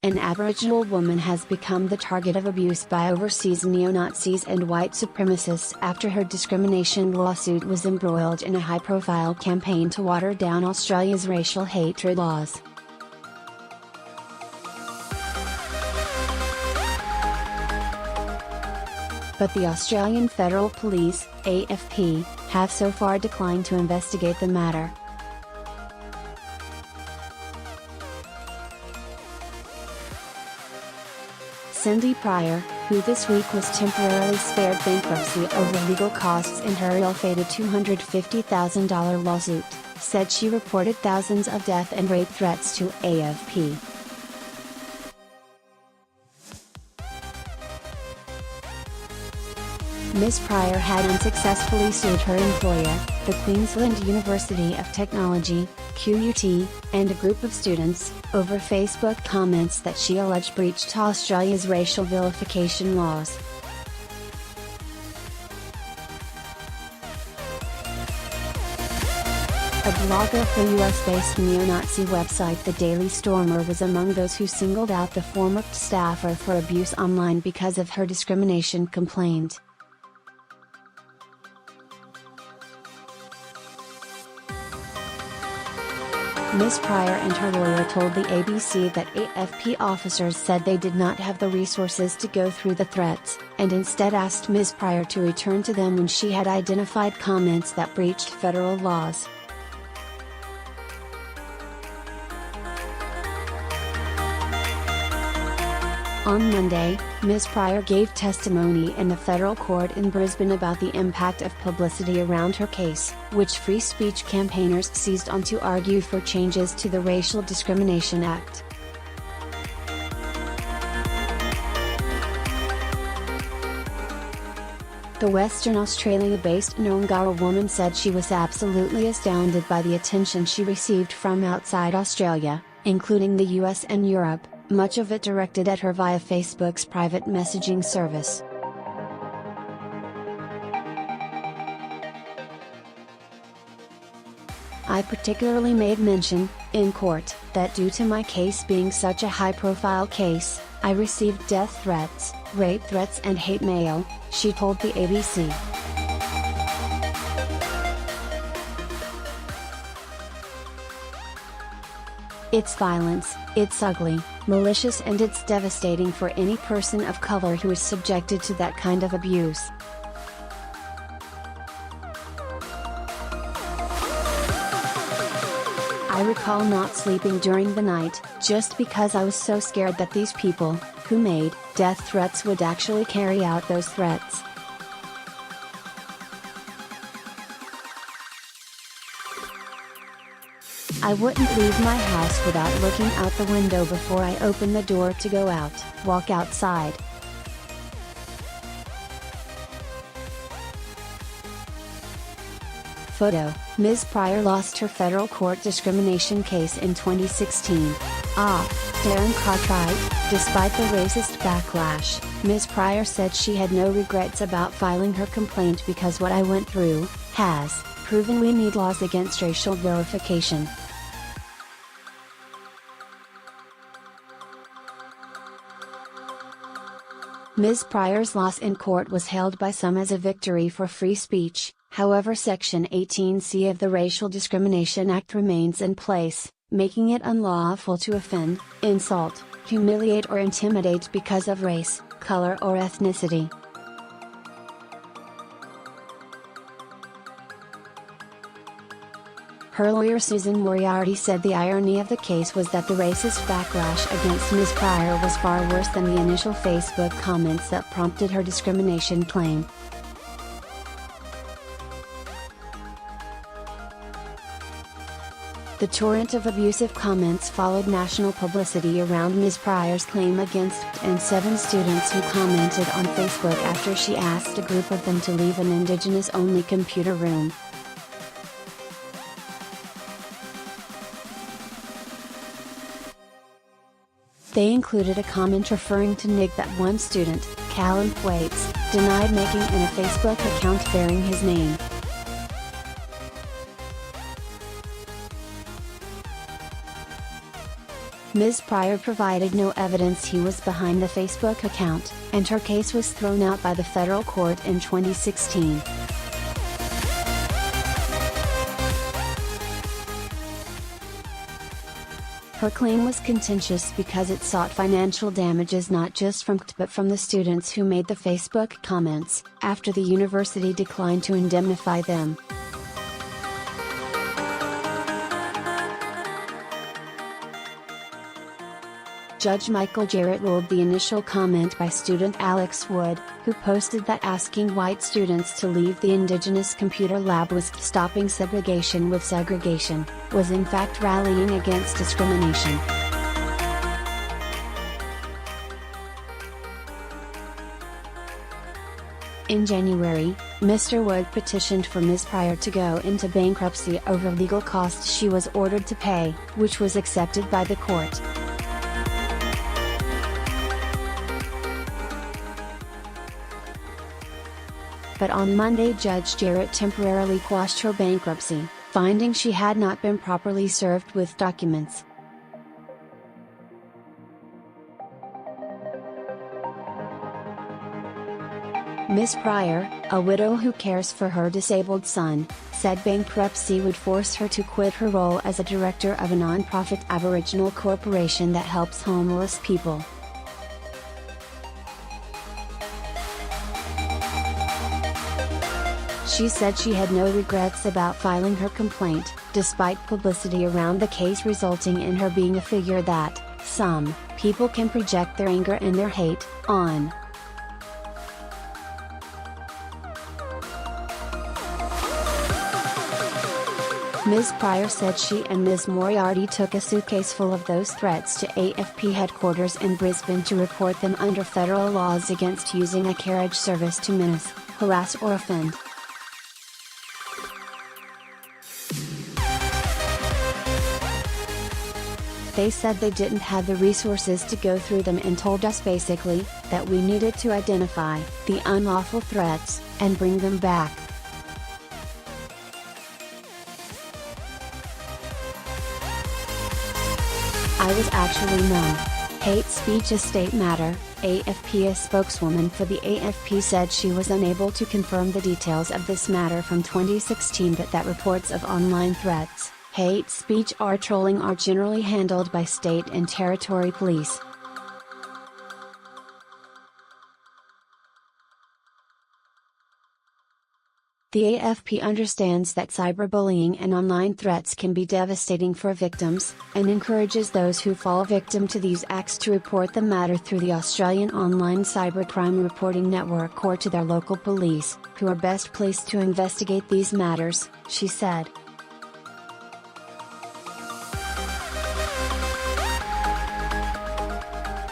An Aboriginal woman has become the target of abuse by overseas neo-Nazis and white supremacists after her discrimination lawsuit was embroiled in a high-profile campaign to water down Australia's racial hatred laws. But the Australian Federal Police, AFP, have so far declined to investigate the matter. Cindy Pryor, who this week was temporarily spared bankruptcy over legal costs in her ill-fated $250,000 lawsuit, said she reported thousands of death and rape threats to AFP. Ms. Pryor had unsuccessfully sued her employer, the Queensland University of Technology, QUT, and a group of students, over Facebook comments that she alleged breached Australia's racial vilification laws. A blogger for US-based neo-Nazi website The Daily Stormer was among those who singled out the former staffer for abuse online because of her discrimination complaint. Ms. Pryor and her lawyer told the ABC that AFP officers said they did not have the resources to go through the threats, and instead asked Ms. Pryor to return to them when she had identified comments that breached federal laws. On Monday, Ms. Pryor gave testimony in the federal court in Brisbane about the impact of publicity around her case, which free speech campaigners seized on to argue for changes to the Racial Discrimination Act. The Western Australia-based Noongar woman said she was absolutely astounded by the attention she received from outside Australia, including the US and Europe, much of it directed at her via Facebook's private messaging service. I particularly made mention, in court, that due to my case being such a high-profile case, I received death threats, rape threats and hate mail, she told the ABC. It's violence, it's ugly, malicious, and it's devastating for any person of color who is subjected to that kind of abuse. I recall not sleeping during the night, just because I was so scared that these people, who made death threats, would actually carry out those threats. I wouldn't leave my house without looking out the window before I opened the door to go out, walk outside. Photo: Ms. Pryor lost her federal court discrimination case in 2016. Darren Cartwright. Despite the racist backlash, Ms. Pryor said she had no regrets about filing her complaint because what I went through has proven we need laws against racial vilification. Ms. Pryor's loss in court was hailed by some as a victory for free speech. However, Section 18C of the Racial Discrimination Act remains in place, making it unlawful to offend, insult, humiliate or intimidate because of race, color or ethnicity. Her lawyer Susan Moriarty said the irony of the case was that the racist backlash against Ms. Pryor was far worse than the initial Facebook comments that prompted her discrimination claim. The torrent of abusive comments followed national publicity around Ms. Pryor's claim against and 7 students who commented on Facebook after she asked a group of them to leave an Indigenous-only computer room. They included a comment referring to Nick that one student, Callum Thwaites, denied making a Facebook account bearing his name. Ms. Pryor provided no evidence he was behind the Facebook account, and her case was thrown out by the federal court in 2016. Her claim was contentious because it sought financial damages not just from CT but from the students who made the Facebook comments, after the university declined to indemnify them. Judge Michael Jarrett ruled the initial comment by student Alex Wood, who posted that asking white students to leave the indigenous computer lab was stopping segregation with segregation, was in fact rallying against discrimination. In January, Mr. Wood petitioned for Ms. Pryor to go into bankruptcy over legal costs she was ordered to pay, which was accepted by the court. But on Monday Judge Jarrett temporarily quashed her bankruptcy, finding she had not been properly served with documents. Ms. Pryor, a widow who cares for her disabled son, said bankruptcy would force her to quit her role as a director of a non-profit Aboriginal corporation that helps homeless people. She said she had no regrets about filing her complaint, despite publicity around the case resulting in her being a figure that some people can project their anger and their hate on. Ms. Pryor said she and Ms. Moriarty took a suitcase full of those threats to AFP headquarters in Brisbane to report them under federal laws against using a carriage service to menace, harass or offend. They said they didn't have the resources to go through them and told us basically, that we needed to identify the unlawful threats, and bring them back. I was actually numb. Hate speech a state matter, AFP. A spokeswoman for the AFP said she was unable to confirm the details of this matter from 2016 but that reports of online threats, hate speech or trolling are generally handled by state and territory police. The AFP understands that cyberbullying and online threats can be devastating for victims, and encourages those who fall victim to these acts to report the matter through the Australian Online Cybercrime Reporting Network or to their local police, who are best placed to investigate these matters, she said.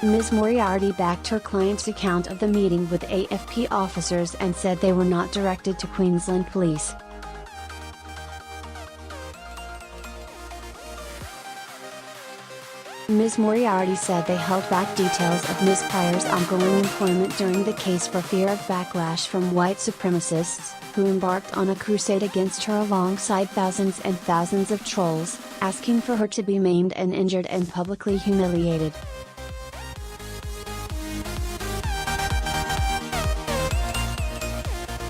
Ms. Moriarty backed her client's account of the meeting with AFP officers and said they were not directed to Queensland Police. Ms. Moriarty said they held back details of Ms. Pryor's ongoing employment during the case for fear of backlash from white supremacists, who embarked on a crusade against her alongside thousands and thousands of trolls, asking for her to be maimed and injured and publicly humiliated.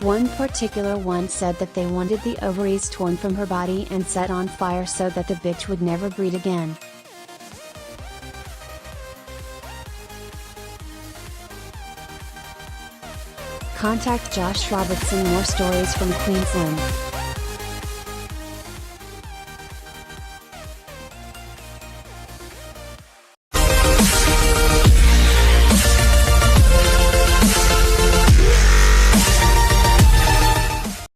One particular one said that they wanted the ovaries torn from her body and set on fire so that the bitch would never breed again. Contact Josh Robertson. More stories from Queensland.